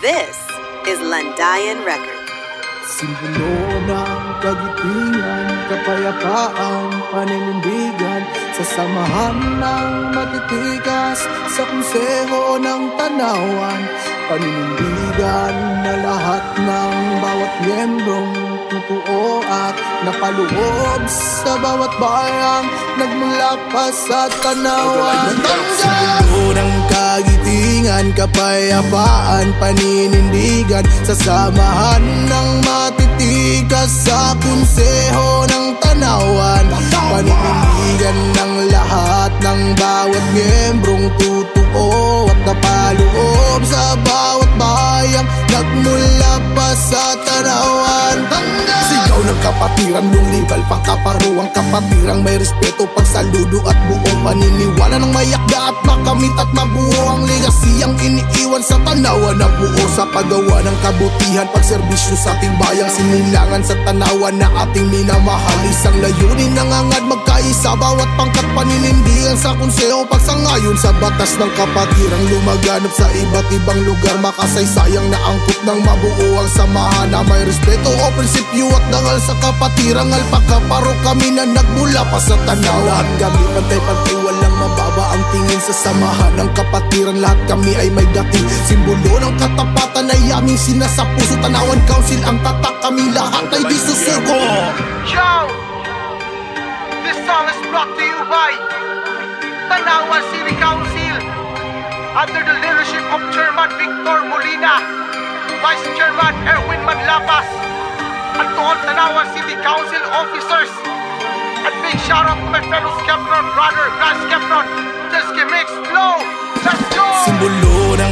This is Landayan Records. Simbolo ng kagitingan, kapayapaan, paninindigan, sa samahan ng matitigas, sa konseho ng tanawan, paninindigan na lahat ng bawat miyembrong totoo at napaloob sa bawat bayang nagmula pa sa tanawan. Simbolo ng kagitingan, kapayapaan, paninindigan, sa samahan ng matitigas, sa konseho ng tanawan, paninindigan ng lahat ng bawat miyembrong totoo at napaloob sa bawat bayang nagmula pa sa tanawan. Sigaw ng kapatiran, lumibal pangkaparuang kapatirang may respeto, pagsaludo at buong paniniwala ng mayakda at makamit at mabuo ang legasiyang iniiwan sa tanawan na buo sa paggawa ng kabutihan, pagserbisyo sa ating bayang sinilangan sa tanawan na ating minamahal. Isang layunin nangangad magkaisa, bawat pangkat paninindigan sa konseho, pagsangayon sa batas ng kapatirang lumaganap sa iba't ibang lugar, makasaysayang na angkop ng mabuo ang samahan na may respeto o prinsipyo at dangal sa kapatirang alpakaparo kami na nagmula pa sa tanawan. Lahat kami pantay-pantay, walang mababa ang tingin sa samahan ng kapatiran. Lahat kami ay may dating simbolo ng katapatan ay aming sinasapuso. Tanawan Council ang tatak, kami lahat ay di susuko. Yo! This song is brought to you by Tanawan City Council under the leadership of Chairman Victor Molina, Vice Chairman Erwin Manlapas, and to all Tanawan City Council officers. And big shout out to my fellow Skeptron brother, Grand Skeptron. Just give mix flow. Let's go! Simbolo ng